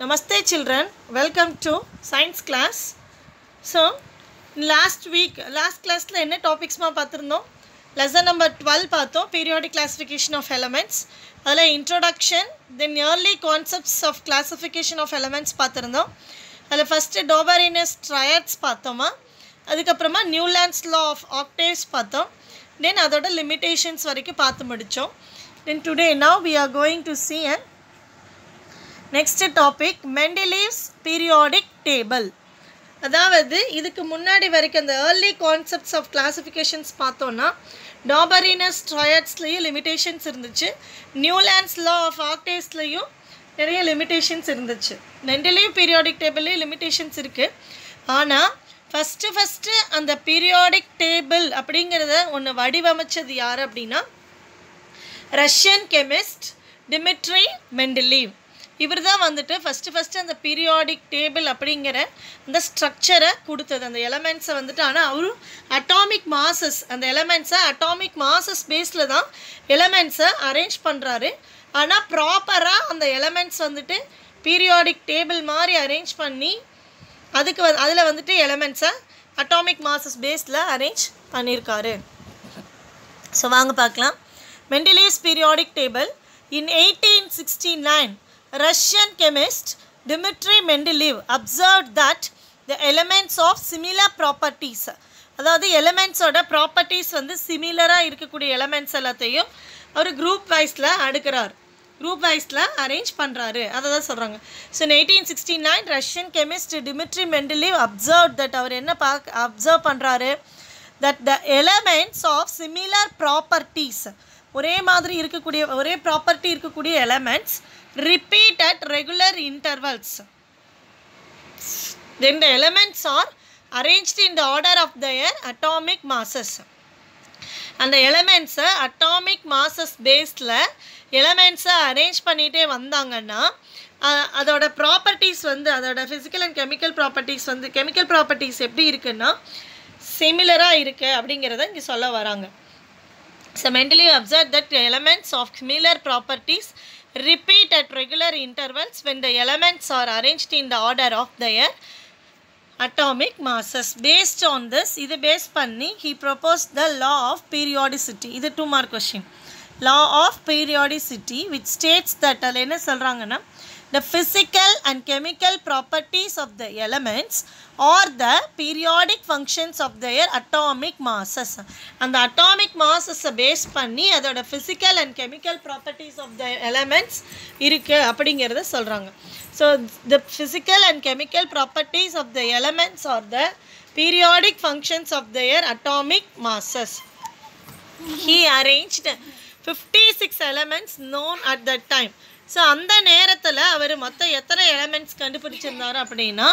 Namaste children, welcome to science class. So last class la enna topics ma paathirundom, lesson number 12 paathom, periodic classification of elements. Adala introduction, then early concepts of classification of elements paathirundom. Adala first Doberanus triads paathoma, adukapprama Newland's law of octaves paathom, then adoda limitations varaiku paathu mudichom. Then today now we are going to see a next topic, Mendeleev's periodic table. அதாவது இதுக்கு முன்னாடி வரைக்கும் அந்த early concepts of classifications பார்த்தோன்னா Doberanus triadsலையும் limitations இருந்துச்சு, Newlands law of octavesலையும் நிறைய limitations இருந்துச்சு. Mendeleev periodic டேபிள்லேயும் limitations இருக்குது. ஆனால் ஃபஸ்ட்டு அந்த பீரியாடிக் டேபிள் அப்படிங்கிறத ஒன்று வடிவமைச்சது யார் அப்படின்னா ரஷ்யன் கெமிஸ்ட் டிமிட்ரி மெண்டலீவ். இவர் தான் வந்துட்டு ஃபஸ்ட்டு அந்த பீரியாடிக் டேபிள் அப்படிங்கிற அந்த ஸ்ட்ரக்சரை கொடுத்தது, அந்த எலமெண்ட்ஸை வந்துட்டு. ஆனால் அவரும் அட்டாமிக் மாசஸ், அந்த எலமெண்ட்ஸை அட்டாமிக் மாசஸ் பேஸில் தான் எலமெண்ட்ஸை அரேஞ்ச் பண்ணுறாரு. ஆனால் ப்ராப்பராக அந்த எலமெண்ட்ஸ் வந்துட்டு பீரியாடிக் டேபிள் மாதிரி அரேஞ்ச் பண்ணி அதில் வந்துட்டு எலமெண்ட்ஸை அட்டாமிக் மாசஸ் பேஸில் அரேஞ்ச் பண்ணியிருக்காரு. ஸோ வாங்க பார்க்கலாம். Mendeleev's periodic table. In 1869, Russian chemist Dmitry Mendeleev observed that the elements of similar properties, அதாவது எலமெண்ட்ஸோட ப்ராப்பர்ட்டிஸ் வந்து சிமிலராக இருக்கக்கூடிய எலமெண்ட்ஸ் எல்லாத்தையும் அவர் குரூப் வைஸில் அடுக்கிறார், குரூப் வைஸில் அரேஞ்ச் பண்ணுறாரு. அதை தான் சொல்கிறாங்க. So in 1869 Russian chemist Dmitri Mendeleev observe that, அவர் என்ன அப்சர்வ் பண்ணுறாரு, that the elements of similar properties, ஒரே மாதிரி இருக்கக்கூடிய ஒரே ப்ராப்பர்ட்டி இருக்கக்கூடிய elements repeat at regular intervals. Then the elements are arranged in the order of their atomic masses. அந்த எலமெண்ட்ஸை atomic masses பேஸில் எலமெண்ட்ஸை அரேஞ்ச் பண்ணிகிட்டே வந்தாங்கன்னா அதோட ப்ராப்பர்ட்டிஸ் வந்து, அதோட ஃபிசிக்கல் அண்ட் கெமிக்கல் ப்ராப்பர்ட்டிஸ் வந்து, கெமிக்கல் ப்ராப்பர்ட்டிஸ் எப்படி இருக்குன்னா சிமிலராக இருக்குது அப்படிங்கிறத இங்கே சொல்ல வராங்க. So Mendeleev observed that the elements of similar properties repeat at regular intervals when the elements are arranged in the order of their atomic masses. Based on this, இது base பண்ணி he proposed the law of periodicity. இது 2 mark question. Law of periodicity which states that, அதில் என்ன சொல்கிறாங்கன்னா, the physical and chemical properties of the elements or the periodic functions of their atomic masses. அந்த atomic masses base பண்ணி அதோட physical and chemical properties of the elements இருக்கு அப்படிங்கிறத சொல்கிறாங்க. So the physical and chemical properties of the elements are the periodic functions of their atomic masses. He arranged 56 elements known at that time. So அந்த நேரத்தில் அவர் மொத்தம் எத்தனை elements கண்டுபிடிச்சிருந்தார் அப்படின்னா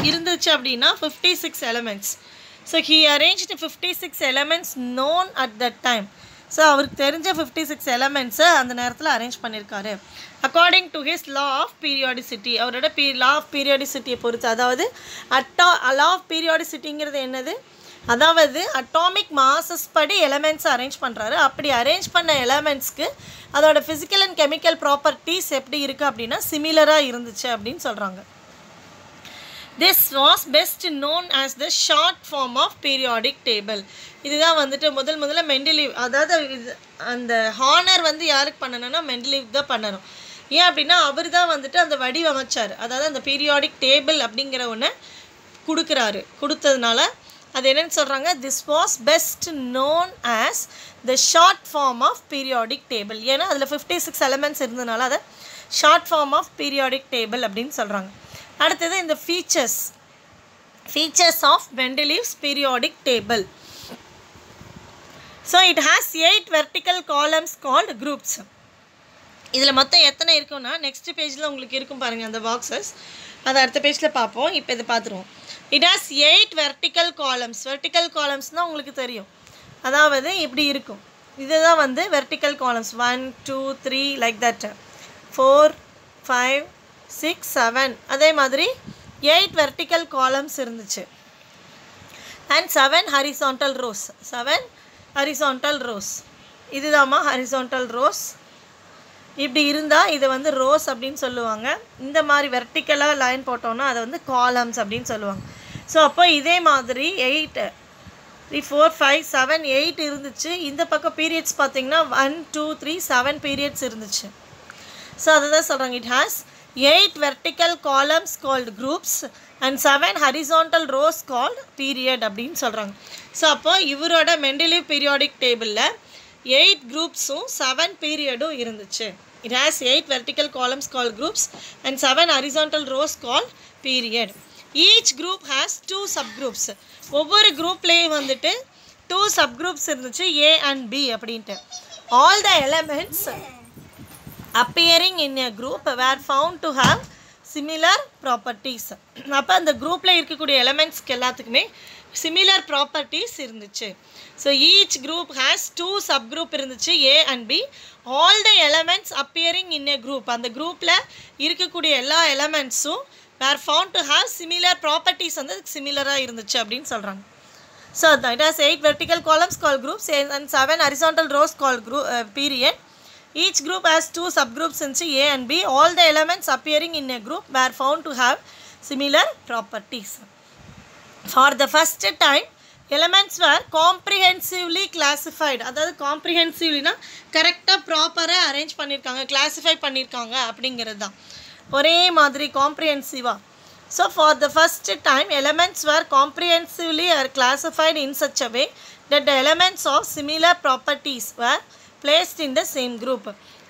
இருந்துச்சு அப்படின்னா 56 elements. So he arranged 56 elements known at that time. So அவருக்கு தெரிஞ்ச 56 எலமெண்ட்ஸை அந்த நேரத்தில் அரேஞ்ச் பண்ணியிருக்காரு according to his law of periodicity. அவரோட லா ஆஃப் பீரியாடிசிட்டியை பொறுத்து, அதாவது லா ஆஃப் பீரியாடிசிட்டிங்கிறது என்னது, அதாவது அட்டாமிக் மாசஸ் படி எலமெண்ட்ஸை அரேஞ்ச் பண்ணுறாரு. அப்படி அரேஞ்ச் பண்ண எலமெண்ட்ஸ்க்கு அதோட ஃபிசிக்கல் அண்ட் கெமிக்கல் ப்ராப்பர்ட்டிஸ் எப்படி இருக்குது அப்படின்னா சிமிலராக இருந்துச்சு அப்படின்னு சொல்கிறாங்க. This was best known as the short form of periodic table. இதுதான் வந்துட்டு முதல்ல மெண்டலீவ், அதாவது அந்த ஹானர் வந்து யாருக்கு பண்ணணும்னா மெண்டலீவ் தான் பண்ணணும். ஏன் அப்படின்னா அவர் தான் வந்துட்டு அந்த வடிவமைச்சார், அதாவது அந்த பீரியாடிக் டேபிள் அப்படிங்கிற ஒன்று கொடுத்ததுனால அது என்னன்னு சொல்கிறாங்க, this was best known as the short form of periodic table. ஏன்னா அதில் 56 எலமெண்ட்ஸ் இருந்ததுனால அதை short form of periodic table அப்படின்னு சொல்கிறாங்க. அடுத்தது இந்த features of Mendeleev's periodic table. So it has 8 vertical columns called groups. இதில் மொத்தம் எத்தனை இருக்குன்னா நெக்ஸ்ட் பேஜில் உங்களுக்கு இருக்கும் பாருங்கள் அந்த பாக்ஸஸ், அதை அடுத்த பேஜில் பார்ப்போம். இப்போ இது பார்த்துருவோம். It has 8 vertical columns. Vertical columns தான் உங்களுக்கு தெரியும், அதாவது இப்படி இருக்கும். இதுதான் வந்து vertical columns 1 2 3 like that, 4 5 6 7, அதே மாதிரி 8 vertical columns இருந்துச்சு and 7 horizontal rows. 7 horizontal rows. இதுதாம்மா horizontal rows. இப்படி இருந்தால் இதை வந்து ரோஸ் அப்படின்னு சொல்லுவாங்க. இந்த மாதிரி வெர்டிக்கலாக லைன் போட்டோன்னா அதை வந்து காலம்ஸ் அப்படின்னு சொல்லுவாங்க. ஸோ அப்போ இதே மாதிரி 8 3 4 5 7 8 இருந்துச்சு. இந்த பக்கம் பீரியட்ஸ் பார்த்தீங்கன்னா 1 2 3 7 பீரியட்ஸ் இருந்துச்சு. ஸோ அதை தான் சொல்கிறாங்க, it has 8 vertical columns called groups and 7 horizontal rows called period அப்படின்னு சொல்கிறாங்க. ஸோ அப்போ இவரோட மெண்டலீவ் பீரியாடிக் டேபிளில் 8 குரூப்ஸும் 7 பீரியடும் இருந்துச்சு. It has 8 vertical columns called groups and 7 horizontal rows called period. Each group has 2 subgroups. ஒவ்வொரு குரூப்லேயும் வந்துட்டு 2 subgroups இருந்துச்சு, A and B அப்படின்ட்டு. All the elements appearing in a group were found to have similar properties. அப்போ அந்த குரூப்பில் இருக்கக்கூடிய எலமெண்ட்ஸ்க்கு எல்லாத்துக்குமே similar properties இருந்துச்சு. So each group has 2 subgroup இருந்துச்சு, A and B. All the elements appearing in a group, அந்த குரூப்பில் இருக்கக்கூடிய எல்லா எலமெண்ட்ஸும் were found to have similar properties வந்து சிமிலராக இருந்துச்சு அப்படின்னு சொல்கிறாங்க. So it has 8 vertical columns called groups and 7 horizontal rows called period. Each group has 2 subgroups into A and B. All the elements appearing in a group were found to have similar properties. For the first time, elements were comprehensively classified. அதாவது comprehensivelyனா கரெக்டாக ப்ராப்பராக arrange பண்ணியிருக்காங்க, classify பண்ணியிருக்காங்க அப்படிங்கிறது தான். ஒரே மாதிரி காம்ப்ரிஹென்சிவாக. So for the first time, elements were comprehensively classified in such a way that the elements of similar properties were placed in the same group.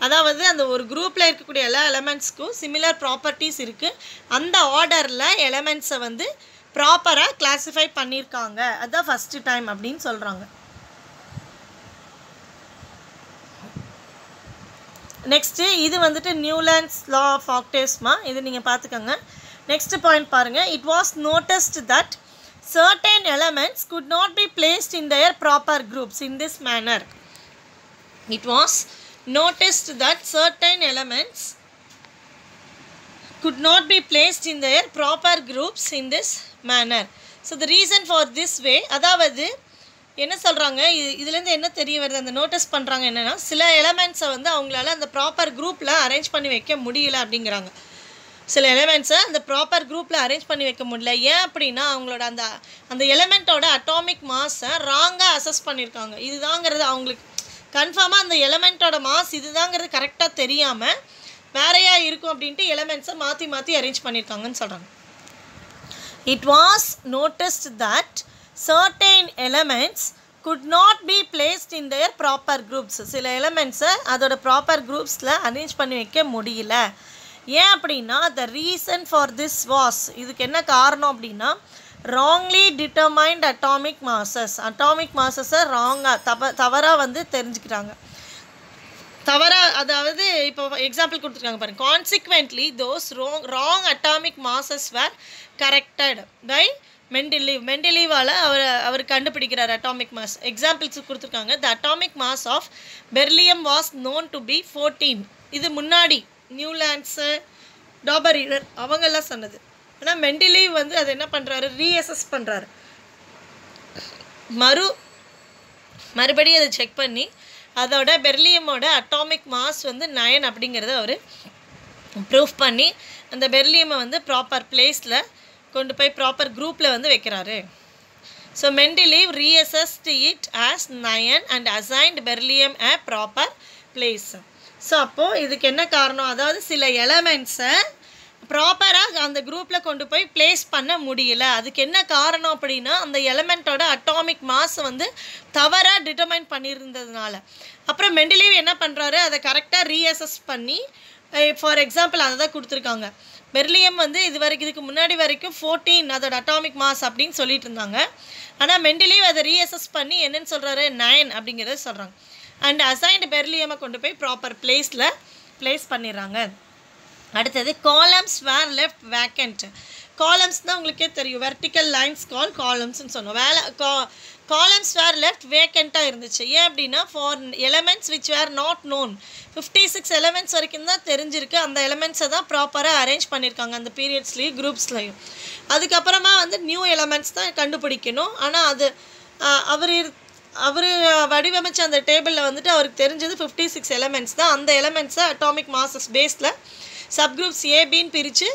அதாவது அந்த ஒரு குரூப்பில் இருக்கக்கூடிய எல்லா எலமெண்ட்ஸ்க்கும் சிமிலர் ப்ராப்பர்ட்டிஸ் இருக்குது. அந்த ஆர்டரில் எலமெண்ட்ஸை வந்து ப்ராப்பராக கிளாஸிஃபை பண்ணியிருக்காங்க. அதுதான் ஃபஸ்ட்டு டைம் அப்படின்னு சொல்கிறாங்க. நெக்ஸ்ட்டு இது வந்துட்டு நியூலாண்ட்ஸ் லா ஆஃப் ஆக்டேவ்ஸ்மா, இது நீங்கள் பார்த்துக்கோங்க. நெக்ஸ்ட் பாயிண்ட் பாருங்கள். It was noticed that certain elements could not be placed in their proper groups in this manner. It was noticed that certain elements could not be placed in their proper groups in this manner. So the reason for this way, அதாவது என்ன சொல்கிறாங்க, இதுலேருந்து என்ன தெரிய வருது, அந்த notice பண்ணுறாங்க என்னென்னா, சில எலமெண்ட்ஸை வந்து அவங்களால அந்த ப்ராப்பர் குரூப்பில் அரேஞ்ச் பண்ணி வைக்க முடியல அப்படிங்கிறாங்க. சில எலமெண்ட்ஸை அந்த ப்ராப்பர் குரூப்பில் அரேஞ்ச் பண்ணி வைக்க முடியல. ஏன் அப்படின்னா அவங்களோட அந்த எலமெண்ட்டோட அட்டாமிக் மாஸை ராங்காக அசஸ் பண்ணியிருக்காங்க. இதுதாங்கிறது அவங்களுக்கு கன்ஃபார்மாக அந்த எலமெண்ட்டோட மாஸ் இதுதாங்கிறது கரெக்டாக தெரியாமல் வேறையா இருக்கும் அப்படின்ட்டு எலமெண்ட்ஸை மாற்றி மாற்றி அரேஞ்ச் பண்ணியிருக்காங்கன்னு சொல்கிறாங்க. It was noticed that certain elements could not be placed in their proper groups. சில எலமெண்ட்ஸை அதோட ப்ராப்பர் குரூப்ஸில் அரேஞ்ச் பண்ணி வைக்க முடியல. ஏன் அப்படின்னா the reason for this was, இதுக்கு என்ன காரணம் அப்படின்னா wrongly determined atomic masses. Atomic மாஸஸை ராங்காக தவறாக வந்து தெரிஞ்சுக்கிறாங்க. தவறாக, அதாவது இப்போ எக்ஸாம்பிள் கொடுத்துருக்காங்க பாருங்கள். Consequently those wrong atomic masses were corrected by மெண்டலீவால் அவர் கண்டுபிடிக்கிறார் அட்டாமிக் மாஸ். எக்ஸாம்பிள்ஸ் கொடுத்துருக்காங்க. The atomic mass of beryllium was known to be 14. இது முன்னாடி நியூலாண்ட்ஸு டாபரீனர் அவங்கெல்லாம் சொன்னது. ஆனால் மெண்டலீவ் வந்து அதை என்ன பண்ணுறாரு, ரீஅசஸ் பண்ணுறாரு. மறுபடியும் அதை செக் பண்ணி அதோட பெர்லியமோட அட்டாமிக் மாஸ் வந்து 9 அப்படிங்கிறத அவர் ப்ரூஃப் பண்ணி அந்த பெர்லியமை வந்து ப்ராப்பர் பிளேஸில் கொண்டு போய் ப்ராப்பர் குரூப்பில் வந்து வைக்கிறாரு. So Mendeleev reassessed it as 9 and assigned beryllium a proper place. So அப்போது இதுக்கு என்ன காரணம், அதாவது சில எலமெண்ட்ஸை ப்ராப்பராக அந்த குரூப்பில் கொண்டு போய் பிளேஸ் பண்ண முடியல. அதுக்கு என்ன காரணம் அப்படின்னா அந்த எலமெண்ட்டோட அட்டாமிக் மாஸ் வந்து தவறாக டிட்டர்மைன் பண்ணியிருந்ததுனால. அப்புறம் மெண்டலீவ் என்ன பண்ணுறாரு, அதை கரெக்டாக ரீஅசஸ் பண்ணி, ஃபார் எக்ஸாம்பிள் அதை தான் கொடுத்துருக்காங்க. பெர்லியம் வந்து இதுக்கு முன்னாடி வரைக்கும் 14 அதோட அட்டாமிக் மாஸ் அப்படின்னு சொல்லிட்டு இருந்தாங்க. ஆனால் மெண்டலீவ் அதை ரீஅசஸ் பண்ணி என்னன்னு சொல்கிறாரு, 9 அப்படிங்கிறத சொல்கிறாங்க. அண்ட் அசைன்டு பெர்லியமை கொண்டு போய் ப்ராப்பர் பிளேஸ் பண்ணிடுறாங்க. அடுத்தது காலம்ஸ் வேர் லெஃப்ட் வேக்கண்ட். காலம்ஸ்னால் உங்களுக்கே தெரியும், வெர்டிக்கல் லைன்ஸ் காலம்ஸ்ன்னு சொன்னோம். காலம்ஸ் வேர் லெஃப்ட் வேக்கண்ட்டாக இருந்துச்சு. ஏன் அப்படின்னா for elements which were not known. 56 elements வரைக்கும் தான் தெரிஞ்சிருக்கு. அந்த எலமெண்ட்ஸை தான் ப்ராப்பராக அரேஞ்ச் பண்ணியிருக்காங்க அந்த பீரியட்ஸ்லேயும் குரூப்ஸ்லையும். அதுக்கப்புறமா வந்து நியூ எலமெண்ட்ஸ் தான் கண்டுபிடிக்கணும். ஆனால் அது அவர் வடிவமைச்ச அந்த டேபிளில் வந்துட்டு அவருக்கு தெரிஞ்சது 56 எலமெண்ட்ஸ் தான். அந்த எலமெண்ட்ஸை அட்டாமிக் மாஸஸ் பேஸில் சப்குரூப்ஸ் ஏபின்னு பிரித்து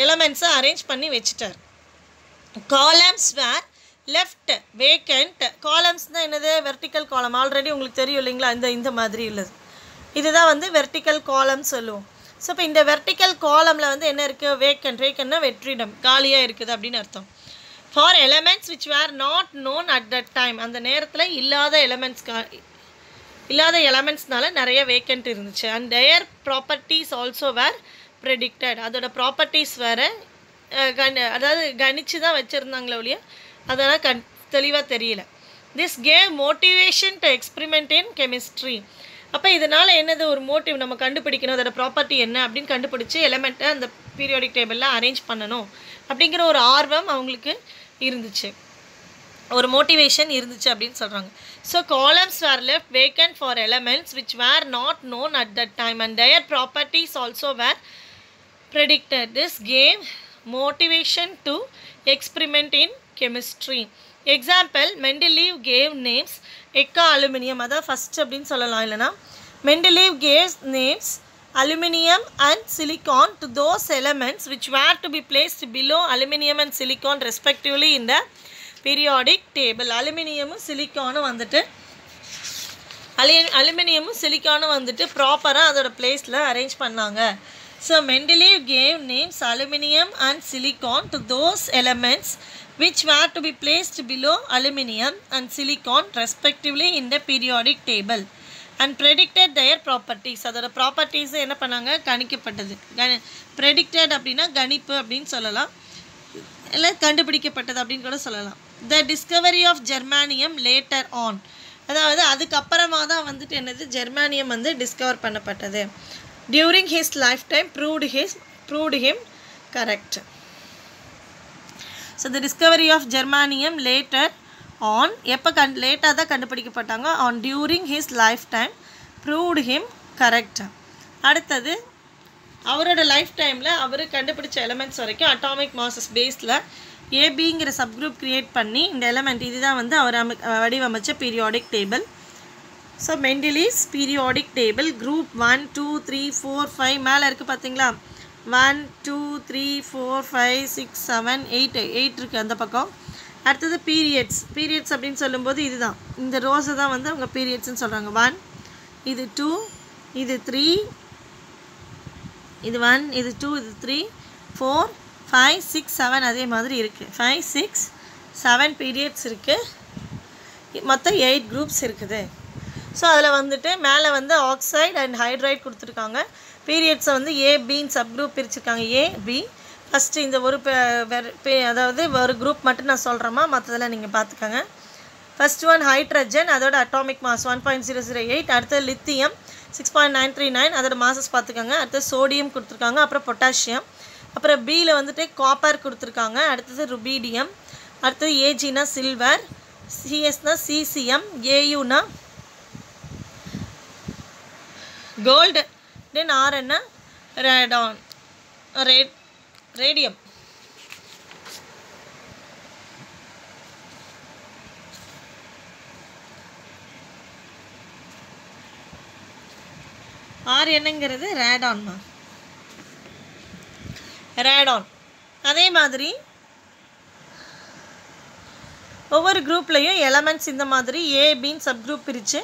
எலமெண்ட்ஸை அரேஞ்ச் பண்ணி வச்சுட்டார். Columns were left vacant. Columns தான் என்னது? வெர்டிக்கல் காலம். ஆல்ரெடி உங்களுக்கு தெரியும் இல்லைங்களா, இந்த மாதிரி உள்ளது. இதுதான் வந்து வெர்டிக்கல் காலம் சொல்லுவோம். ஸோ இப்போ இந்த வெர்டிக்கல் காலமில் வந்து என்ன இருக்குது? வேக்கண்ட்னா வெற்றிடம், காலியாக இருக்குது அப்படின்னு அர்த்தம். For elements which were not known at that time. அந்த நேரத்தில் இல்லாத எலமெண்ட்ஸ்னால நிறைய வேக்கண்ட் இருந்துச்சு. And their properties also were predicted. அதோட ப்ராப்பர்ட்டிஸ் வேறு அதாவது கணிச்சு தான் வச்சுருந்தாங்களே ஒழிய அதெல்லாம் தெளிவாக தெரியல. This gave motivation to experiment in chemistry. அப்போ இதனால் என்னது? ஒரு மோட்டிவ், நம்ம கண்டுபிடிக்கணும் அதோட ப்ராப்பர்ட்டி என்ன அப்படின்னு கண்டுபிடிச்சி எலமெண்ட்டை அந்த பீரியாடிக் டேபிளில் அரேஞ்ச் பண்ணணும் அப்படிங்கிற ஒரு ஆர்வம் அவங்களுக்கு இருந்துச்சு, ஒரு மோட்டிவேஷன் இருந்துச்சு அப்படின்னு சொல்கிறாங்க. So columns were left vacant for elements which were not known at that time and their properties also were predicted. This gave motivation to experiment in chemistry. Example, Mendeleev gave names Eka aluminium, அதான் first அப்படின்னு சொல்லலாம். இல்லைனா Mendeleev gave names aluminium and silicon to those elements which were to be placed below aluminium and silicon respectively in the periodic table. அலுமினியமும் சிலிக்கானும் வந்துட்டு ப்ராப்பராக அதோட பிளேஸில் arrange பண்ணாங்க. So Mendeleev gave names aluminium and silicon to those elements which were to be placed below aluminium and silicon respectively in the periodic table and predicted their properties. அதோட properties என்ன பண்ணாங்க? கணிக்கப்பட்டது. predicted அப்படின்னா கணிப்பு அப்படின்னு சொல்லலாம், இல்லை கண்டுபிடிக்கப்பட்டது அப்படின்னு கூட சொல்லலாம். The discovery of germanium later on, அதாவது அதுக்கப்புறமா தான் வந்துட்டு என்னது? ஜெர்மானியம் வந்து டிஸ்கவர் பண்ணப்பட்டது. During his lifetime proved him correct. So the discovery of germanium later on, எப்போ லேட்டாக தான் கண்டுபிடிக்கப்பட்டாங்க? on during his lifetime proved him correct. அடுத்தது அவரோட லைஃப் டைமில் அவர் கண்டுபிடிச்ச எலமெண்ட்ஸ் வரைக்கும் அட்டாமிக் மாஸஸ் பேஸில் ஏபிங்கிற சப்குரூப் க்ரியேட் பண்ணி இந்த எலமெண்ட் இதுதான் வந்து அவர் வடிவமைச்ச periodic table. So Mendeleev's periodic table group 1 2 3 4 5 மேலே இருக்குது பார்த்தீங்களா? 1 2 3 4 5 6 7 8 இருக்குது அந்த பக்கம். அடுத்தது பீரியட்ஸ் அப்படின்னு சொல்லும்போது இதுதான், இந்த ரோஸை தான் வந்து அவங்க பீரியட்ஸ்ன்னு சொல்கிறாங்க. 1 இது 2 இது 3 இது 1 இது 2 இது 3 4 5 6 7 அதே மாதிரி இருக்குது. 5 6 7 பீரியட்ஸ் இருக்குது, மொத்தம் 8 குரூப்ஸ் இருக்குது. ஸோ அதில் வந்துட்டு மேலே வந்து ஆக்சைடு அண்ட் ஹைட்ரைட் கொடுத்துருக்காங்க. பீரியட்ஸை வந்து ஏபின்னு சப் குரூப் பிரிச்சுருக்காங்க, ஏபி. ஃபஸ்ட்டு இந்த ஒரு அதாவது ஒரு குரூப் மட்டும் நான் சொல்கிறேம்மா, மற்றதெல்லாம் நீங்கள் பார்த்துக்கோங்க. ஃபஸ்ட் ஒன் ஹைட்ரஜன், அதோட அட்டாமிக் மாஸ் 1.008. அடுத்தது லித்தியம் 6.939, அதோட மாசஸ் பார்த்துக்கோங்க. அடுத்தது சோடியம் கொடுத்துருக்காங்க, அப்புறம் பொட்டாசியம். அப்புறம் பியில் வந்துட்டு காப்பர் கொடுத்துருக்காங்க. அடுத்தது ருபீடியம். அடுத்தது ஏஜினா சில்வர், சிஎஸ்னா சிசிஎம், ஏயுனா கோல்டு, தென் ஆர்என்னா ரேடியம். ஆர் என்னங்கிறது ரேடான்மா, ரேடான். அதே மாதிரி ஒவ்வொரு குரூப்லேயும் எலமெண்ட்ஸ் இந்த மாதிரி ஏபின்னு சப் குரூப் பிரித்து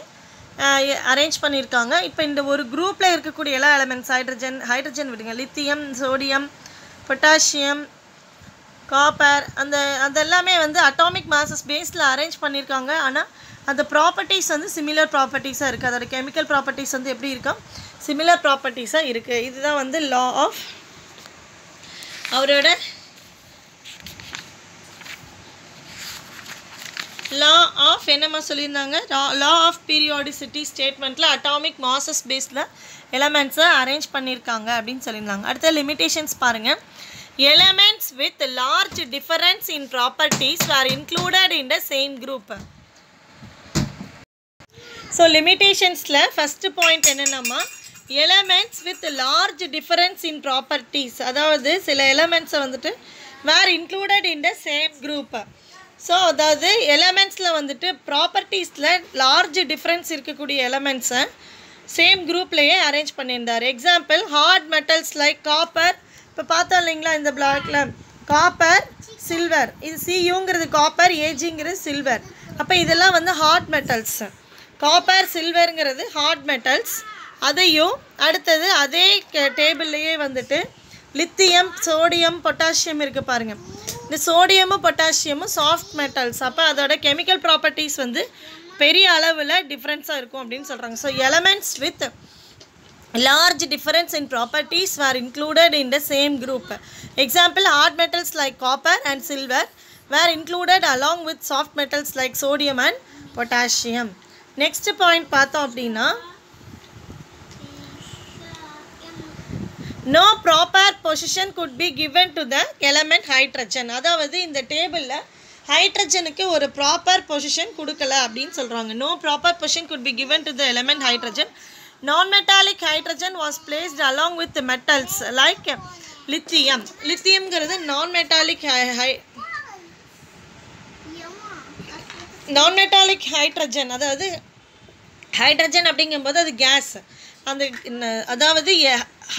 அரேஞ்ச் பண்ணியிருக்காங்க. இப்போ இந்த ஒரு குரூப்பில் இருக்கக்கூடிய எல்லா எலமெண்ட்ஸ் ஹைட்ரஜன் விடுங்க, லித்தியம், சோடியம், பொட்டாசியம், காப்பர், அதெல்லாமே வந்து அட்டாமிக் மாஸஸ் பேஸில் அரேஞ்ச் பண்ணியிருக்காங்க. ஆனால் அந்த ப்ராப்பர்ட்டிஸ் வந்து சிமிலர் ப்ராப்பர்ட்டிஸாக இருக்குது. அதோட கெமிக்கல் ப்ராப்பர்ட்டிஸ் வந்து எப்படி இருக்கும்? சிமிலர் ப்ராப்பர்ட்டிஸாக இருக்குது. இதுதான் வந்து லா ஆஃப் அவரோட லா ஆஃப் என்னம்மா சொல்லியிருந்தாங்க? லா ஆஃப் பீரியாடிசிட்டி ஸ்டேட்மெண்ட்டில் அட்டாமிக் மாஸஸ் பேஸில் எலமெண்ட்ஸை அரேஞ்ச் பண்ணியிருக்காங்க அப்படின்னு சொல்லியிருந்தாங்க. அடுத்த லிமிட்டேஷன்ஸ் பாருங்கள். Elements with large difference in properties are included in the same group. So லிமிட்டேஷன்ஸில் ஃபஸ்ட்டு பாயிண்ட் என்னென்னம்மா? Elements with large difference in properties, அதாவது சில எலமெண்ட்ஸை வந்துட்டு were included in the same group. So அதாவது எலமெண்ட்ஸில் வந்துட்டு ப்ராப்பர்ட்டிஸில் லார்ஜ் டிஃப்ரென்ஸ் இருக்கக்கூடிய எலமெண்ட்ஸை சேம் குரூப்லேயே அரேஞ்ச் பண்ணியிருந்தார். Example hard metals like copper. இப்போ பார்த்தோம் இல்லைங்களா இந்த பிளாக்ல காப்பர் சில்வர், இது சியூங்கிறது காப்பர், ஏஜிங்கிறது சில்வர். அப்போ இதெல்லாம் வந்து ஹார்ட் மெட்டல்ஸ். காப்பர் சில்வருங்கிறது ஹார்ட் மெட்டல்ஸ். அதையும் அடுத்தது அதே டேபிள்லேயே வந்துட்டு லித்தியம் சோடியம் பொட்டாசியம் இருக்குது பாருங்கள். இந்த சோடியமும் பொட்டாசியமும் சாஃப்ட் மெட்டல்ஸ். அப்போ அதோட கெமிக்கல் ப்ராப்பர்ட்டிஸ் வந்து பெரிய அளவில் டிஃப்ரென்ஸாக இருக்கும் அப்படின்னு சொல்கிறாங்க. So elements with large difference in properties were included in the same group. Example, hard metals like copper and silver were included along with soft metals like sodium and potassium. Next point பார்த்தோம் அப்படின்னா no proper position could be given to the element hydrogen. அதாவது இந்த டேபிளில் ஹைட்ரஜனுக்கு ஒரு proper position கொடுக்கல அப்படின்னு சொல்கிறாங்க. no proper position could be given to the element hydrogen. Non-metallic hydrogen was placed along with the metals like lithium. lithiumங்கிறது non-metallic hydrogen. அதாவது hydrogen அப்படிங்கும்போது அது கேஸ். அந்த அதாவது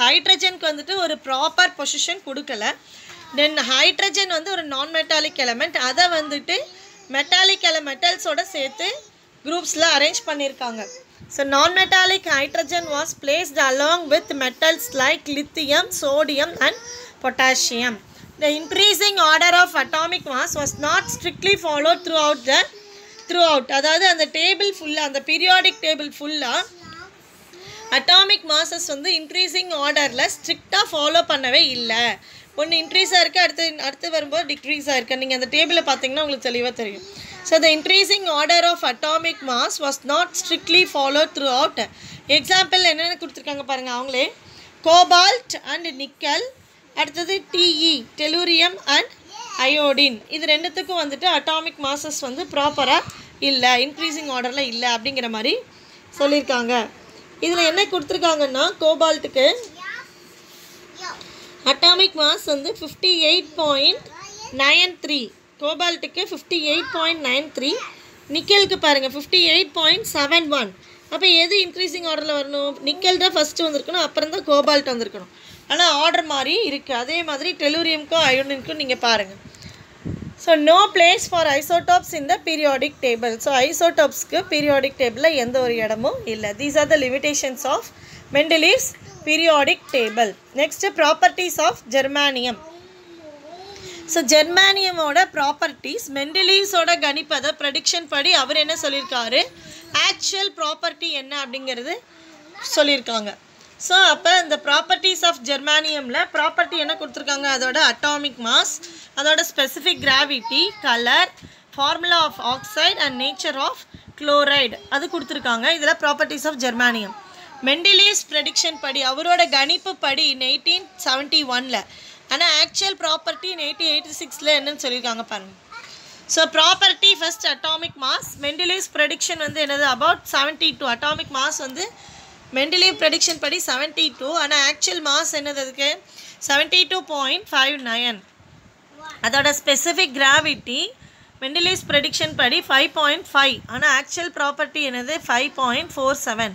ஹைட்ரஜனுக்கு வந்துட்டு ஒரு ப்ராப்பர் பொசிஷன் கொடுக்கல. தென் ஹைட்ரஜன் வந்து ஒரு நான்-மெட்டாலிக் எலமெண்ட். அதை வந்துட்டு மெட்டாலிக் மெட்டல்ஸோட சேர்த்து குரூப்ஸில் அரேஞ்ச் பண்ணியிருக்காங்க. So non-metallic hydrogen was placed along with metals like lithium, sodium and potassium. The increasing order of atomic mass was not strictly followed throughout. அதாவது அந்த டேபிள் ஃபுல்லாக, அந்த பீரியாடிக் டேபிள் ஃபுல்லாக அட்டாமிக் மாசஸ் வந்து increasing ஆர்டரில் ஸ்ட்ரிக்டாக follow பண்ணவே இல்லை. ஒன்று இன்க்ரீஸாக இருக்குது, அடுத்து வரும்போது டிக்ரீஸாக இருக்குது. நீங்கள் அந்த டேபிளை பார்த்தீங்கன்னா உங்களுக்கு தெளிவாக தெரியும். So the increasing order of atomic mass was not strictly followed throughout. Example என்னென்ன கொடுத்துருக்காங்க பாருங்கள் அவங்களே. கோபால்ட் அண்ட் நிக்கல், அடுத்தது TE டெலூரியம் அண்ட் அயோடின். இது ரெண்டுத்துக்கும் வந்துட்டு அட்டாமிக் மாசஸ் வந்து ப்ராப்பராக இல்லை, இன்க்ரீசிங் ஆர்டரில் இல்லை அப்படிங்கிற மாதிரி சொல்லியிருக்காங்க. இதில் என்ன கொடுத்துருக்காங்கன்னா கோபால்ட்டுக்கு அட்டாமிக் மாஸ் வந்து 58.93, கோபால்ட்டுக்கு 58.93, நிக்கலுக்கு பாருங்கள் 58.71. அப்போ எது இன்க்ரீசிங் ஆர்டரில் வரணும்? நிக்கல் தான் ஃபஸ்ட்டு வந்திருக்கணும், அப்புறம் தான் கோபால்ட் வந்திருக்கணும். ஆனால் ஆர்டர் மாதிரி இருக்குது. அதே மாதிரி டெலூரியமுக்கும் அயோடினுக்கும் நீங்கள் பாருங்கள். So no place for isotopes in the periodic table. So ஐசோடோப்ஸ்க்கு பீரியாடிக் டேபிளில் எந்த ஒரு இடமும் இல்லை. These are the limitations of Mendeleev's periodic table. Next properties of germanium. So ஜெர்மானியமோட ப்ராப்பர்ட்டிஸ் மெண்டலீவ்ஸோட கணிப்பதை ப்ரெடிக்ஷன் படி அவர் என்ன சொல்லியிருக்காரு, ஆக்சுவல் ப்ராப்பர்ட்டி என்ன அப்படிங்கிறது சொல்லியிருக்காங்க. ஸோ அப்போ இந்த ப்ராப்பர்ட்டிஸ் ஆஃப் ஜெர்மானியமில் ப்ராப்பர்ட்டி என்ன கொடுத்துருக்காங்க, அதோட அட்டாமிக் மாஸ், அதோட specific gravity, colour, formula of oxide and nature of chloride அது கொடுத்துருக்காங்க. இதில் properties of germanium. Mendeleev's prediction படி, அவரோட கணிப்பு படி 1871, ஆனால் ஆக்சுவல் ப்ராப்பர்ட்டி 1886 என்னன்னு சொல்லியிருக்காங்க பாருங்கள். So property first atomic mass. Mendeleev's prediction வந்து என்னது, அபவுட் 72. அட்டாமிக் மாஸ் வந்து மெண்டலீவ் ப்ரெடிக்ஷன் படி 72, ஆனால் ஆக்சுவல் மாஸ் என்னது அதுக்கு 72.59. அதோட ஸ்பெசிஃபிக் கிராவிட்டி மெண்டலீவ்ஸ் ப்ரெடிக்ஷன் படி 5.5, ஆனால் ஆக்சுவல் ப்ராப்பர்ட்டி என்னது 5.47.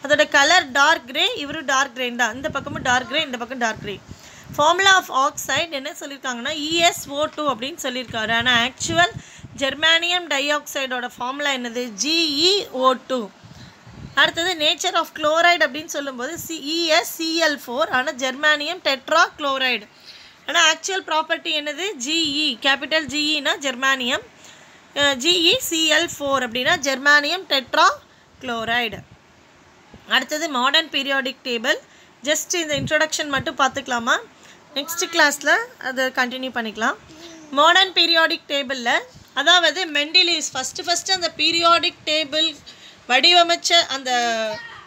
அதோட கலர் டார்க் கிரே, இவரும் டார்க் கிரே தான், இந்த பக்கமும் டார்க் கிரே, இந்த பக்கம் dark grey. Formula of oxide என்ன சொல்லியிருக்காங்கன்னா ESO2 அப்படின்னு சொல்லியிருக்காரு. ஆனால் ஆக்சுவல் ஜெர்மானியம் டை ஆக்சைடோட ஃபார்முலா என்னது GeO2. அடுத்தது நேச்சர் ஆஃப் குளோரைடு அப்படின்னு சொல்லும்போது ESCl4, ஆனால் ஜெர்மானியம் டெட்ரா குளோரைடு. ஆனால் ஆக்சுவல் ப்ராப்பர்ட்டி என்னது GE, கேபிட்டல் GEனா ஜெர்மானியம், GeCl4 அப்படின்னா ஜெர்மானியம் டெட்ரா குளோரைடு. அடுத்தது மாடர்ன் பீரியாடிக் டேபிள். ஜஸ்ட் இந்த இன்ட்ரொடக்ஷன் மட்டும் பார்த்துக்கலாமா, நெக்ஸ்ட் கிளாஸில் அதை கண்டினியூ பண்ணிக்கலாம். மாடர்ன் பீரியாடிக் டேபிளில் அதாவது மெண்டலீவ்ஸ் ஃபஸ்ட்டு அந்த பீரியாடிக் டேபிள் வடிவமைச்ச அந்த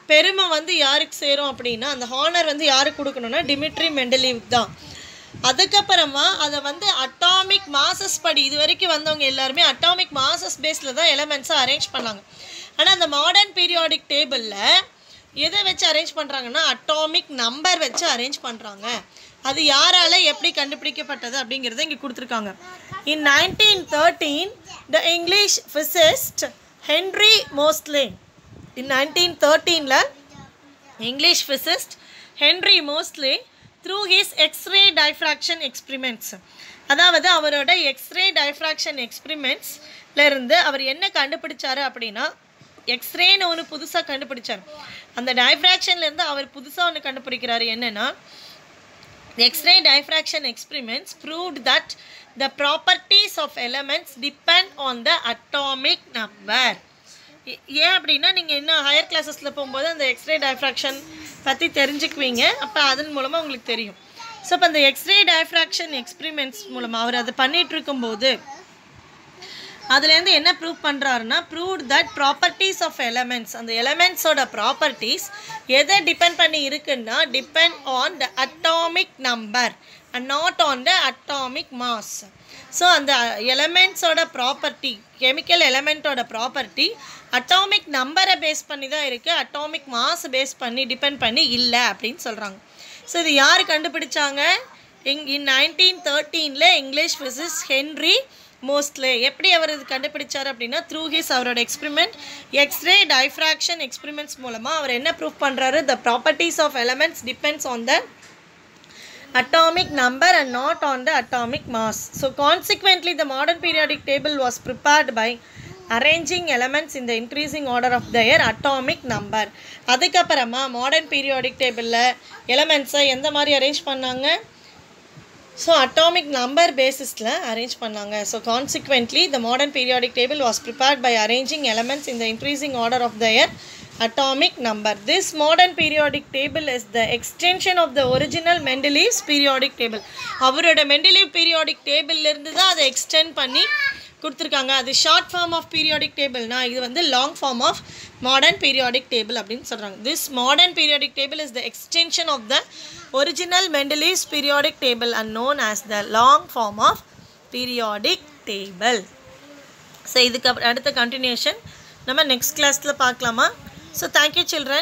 பெருமை வந்து யாருக்கு சேரும் அப்படின்னா, அந்த ஹானர் வந்து யாருக்கு கொடுக்கணும்னா டிமிட்ரி மெண்டலீவ் தான். அதுக்கப்புறமா அதை வந்து அட்டாமிக் மாசஸ் படி, இது வரைக்கும் வந்தவங்க எல்லாருமே அட்டாமிக் மாசஸ் பேஸில் தான் எலமெண்ட்ஸை அரேஞ்ச் பண்ணாங்க. ஆனால் அந்த மாடர்ன் பீரியாடிக் டேபிளில் எதை வச்சு அரேஞ்ச் பண்ணுறாங்கன்னா அட்டாமிக் நம்பர் வச்சு அரேஞ்ச் பண்ணுறாங்க. அது யாரால எப்படி கண்டுபிடிக்கப்பட்டது அப்படிங்கிறத இங்கே கொடுத்துருக்காங்க. In 1913 the English physicist Henry Moseley, in 1913ல English physicist Henry Moseley through his X-ray diffraction experiments, அதாவது அவரோட எக்ஸ்ரே டைஃப்ராக்ஷன் எக்ஸ்பிரிமெண்ட்ஸ்ல இருந்து அவர் என்ன கண்டுபிடிச்சாரு அப்படின்னா எக்ஸ்ரேன்னு ஒன்று புதுசாக கண்டுபிடிச்சார். அந்த டைஃப்ராக்ஷன்லேருந்து அவர் புதுசாக ஒன்று கண்டுபிடிக்கிறாரு. என்னென்னா X-ray diffraction experiments proved that the properties of elements depend on the atomic number. ஏன் அப்படின்னா நீங்கள் இன்னும் ஹையர் கிளாஸஸில் போகும்போது அந்த எக்ஸ்ரே டைஃப்ராக்ஷன் பற்றி தெரிஞ்சுக்குவீங்க. அப்போ அதன் மூலமாக உங்களுக்கு தெரியும். ஸோ இப்போ அந்த எக்ஸ்ரே டைஃப்ராக்ஷன் எக்ஸ்பிரிமெண்ட்ஸ் மூலமாக அவர் அதை பண்ணிகிட்டு இருக்கும்போது அதுலேருந்து என்ன ப்ரூவ் பண்ணுறாருன்னா prove that properties of elements, அந்த எலமெண்ட்ஸோட ப்ராப்பர்ட்டிஸ் எதை டிபெண்ட் பண்ணி இருக்குன்னா depend on the atomic number and not on the atomic mass. So அந்த எலமெண்ட்ஸோட ப்ராப்பர்ட்டி, கெமிக்கல் எலமெண்ட்டோட ப்ராப்பர்ட்டி அட்டாமிக் நம்பரை பேஸ் பண்ணி தான் இருக்குது, அட்டாமிக் மாஸ் பேஸ் பண்ணி டிபெண்ட் பண்ணி இல்லை அப்படின்னு சொல்கிறாங்க. ஸோ இது யார் கண்டுபிடிச்சாங்க? இன் 1913ல் இங்கிலீஷ் ஃபிசிசிஸ்ட் ஹென்ரி மோஸ்லே. எப்படி அவர் இது கண்டுபிடிச்சார் அப்படின்னா த்ரூ ஹிஸ் அவரோட எக்ஸ்பிரிமெண்ட் எக்ஸ்ரே டைஃப்ராக்ஷன் எக்ஸ்பிரிமெண்ட்ஸ் மூலமாக அவர் என்ன ப்ரூவ் பண்ணுறாரு? The properties of elements depends on the atomic number and not on the atomic mass. So consequently the modern periodic table was prepared by arranging elements in the increasing order of their atomic number. அதுக்கப்புறமா modern periodic டேபிளில் எலமெண்ட்ஸை எந்த மாதிரி arrange பண்ணாங்க? So atomic number பேசிஸில் arrange பண்ணாங்க. So consequently the modern periodic table was prepared by arranging elements in the increasing order of their atomic number. This modern periodic table is the extension of the original Mendeleev's periodic table. அவரோட Mendeleev periodic டேபிள்ல இருந்து தான் அதை extend பண்ணி கொடுத்துருக்காங்க. அது short form of periodic டேபிள்னா இது வந்து long form of modern periodic table அப்படின்னு சொல்கிறாங்க. This modern periodic table is the extension of the original Mendeleev's periodic table and known as the long form of periodic table. So இதுக்கு அடுத்த continuation நம்ம next கிளாஸில் பார்க்கலாமா? So thank you children.